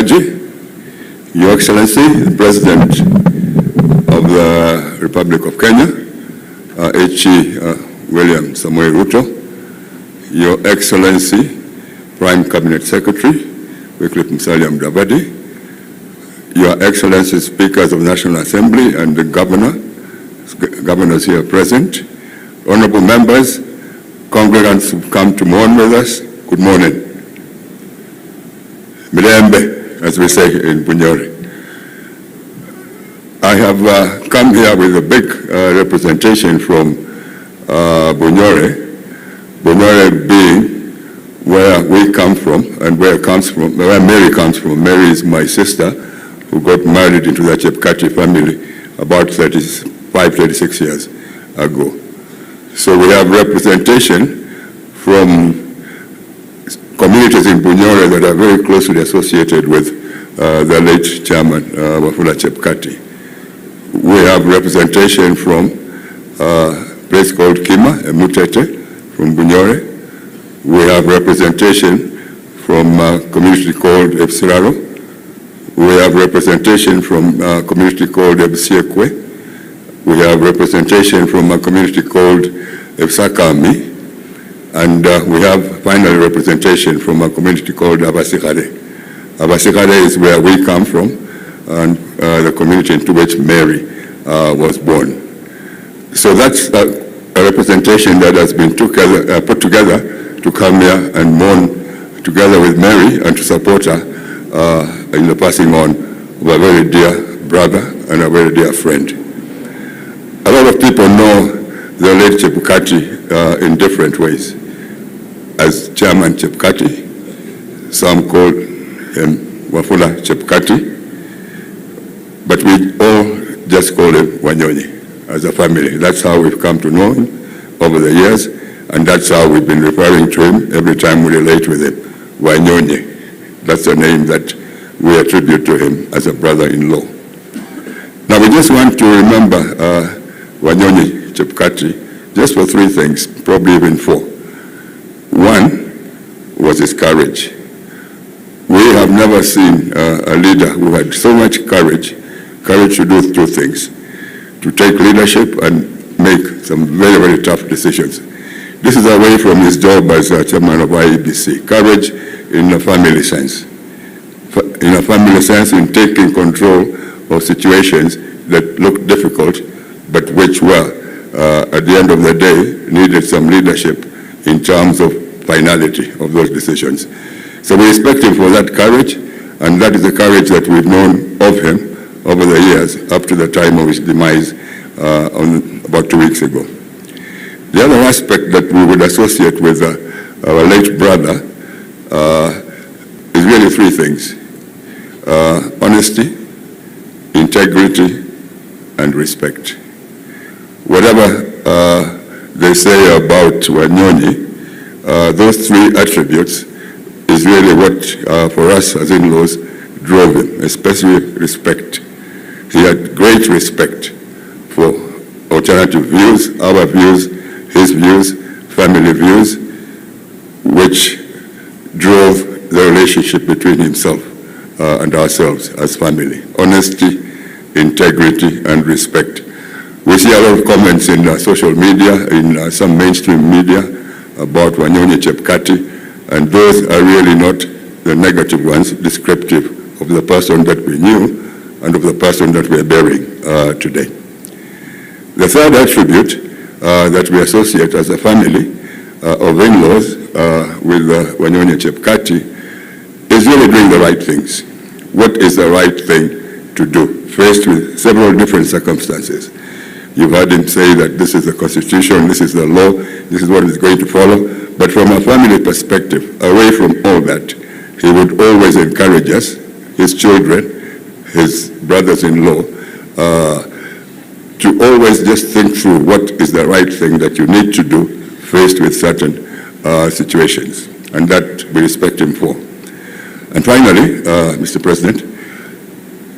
Clergy, Your Excellency, the President of the Republic of Kenya, H.E. William Samuel Ruto, Your Excellency, Prime Cabinet Secretary, Wycliffe Musalia Mudavadi, Your Excellency, Speakers of the National Assembly and the governors here present, honorable members, congregants who come to mourn with us, good morning. Mutembei, as we say in Bunyore. I have come here with a big representation from Bunyore. Bunyore being where we come from and where Mary comes from. Mary is my sister who got married into the Chebukati family about 35, 36 years ago. So we have representation from communities in Bunyore that are very closely associated with the late chairman, Wafula Chebukati. We have representation from a place called Kima, Mutete, from Bunyore. We have representation from a community called Epsiraro. We have representation from a community called Ebsiekwe. We have representation from a community called Epsakami. And we have finally representation from a community called Abasikare. Abasikare is where we come from, and the community into which Mary was born. So that's a representation that has been put together to come here and mourn together with Mary and to support her in the passing on of a very dear brother and a very dear friend. A lot of people know the late Chebukati in different ways. As Chairman Chebukati, some call him Wafula Chebukati, but we all just call him Wanyonyi as a family. That's how we've come to know him over the years, and that's how we've been referring to him every time we relate with him, Wanyonyi. That's the name that we attribute to him as a brother-in-law. Now we just want to remember Wanyonyi Chebukati just for three things, probably even four. One was his courage. We have never seen a leader who had so much courage to do two things, to take leadership and make some very, very tough decisions. This is away from his job as chairman of IEBC. Courage in a family sense. In a family sense, in taking control of situations that look difficult, but which were, at the end of the day, needed some leadership in terms of finality of those decisions. So we respect him for that courage, and that is the courage that we've known of him over the years, up to the time of his demise about 2 weeks ago. The other aspect that we would associate with our late brother is really three things: honesty, integrity, and respect. Whatever they say about Wanyonyi, those three attributes is really what, for us as in-laws, drove him, especially respect. He had great respect for alternative views, our views, his views, family views, which drove the relationship between himself and ourselves as family. Honesty, integrity, and respect. We see a lot of comments in social media, in some mainstream media, about Wanyonyi Chebukati, and those are really not the negative ones, descriptive of the person that we knew and of the person that we are burying today. The third attribute that we associate as a family of in-laws with Wanyonyi Chebukati is really doing the right things. What is the right thing to do, faced with several different circumstances? You've heard him say that this is the Constitution, this is the law, this is what is going to follow. But from a family perspective, away from all that, he would always encourage us, his children, his brothers-in-law, to always just think through what is the right thing that you need to do faced with certain situations. And that we respect him for. And finally, Mr. President,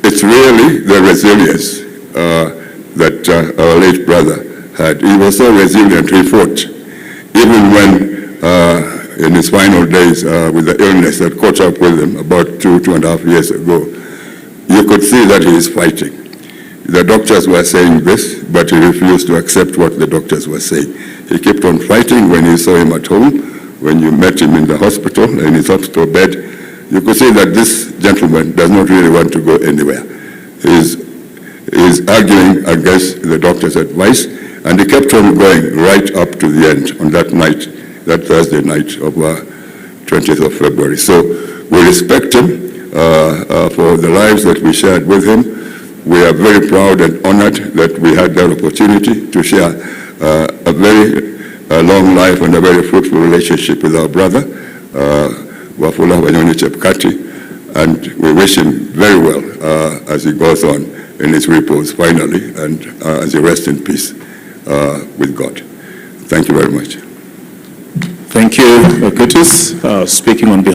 it's really the resilience that our late brother had. He was so resilient, he fought. Even when in his final days with the illness that caught up with him about 2.5 years ago, you could see that he is fighting. The doctors were saying this, but he refused to accept what the doctors were saying. He kept on fighting. When you saw him at home, when you met him in the hospital, in his hospital bed, you could see that this gentleman does not really want to go anywhere. He's arguing against the doctor's advice, and he kept on going right up to the end on that night, that Thursday night of 20th of February. So we respect him for the lives that we shared with him. We are very proud and honored that we had that opportunity to share a very long life and a very fruitful relationship with our brother, Wafula Wanyonyi Chebukati, and we wish him very well as he goes on in his repose finally, and as he rests in peace with God. Thank you very much. Thank you, Curtis. Speaking on behalf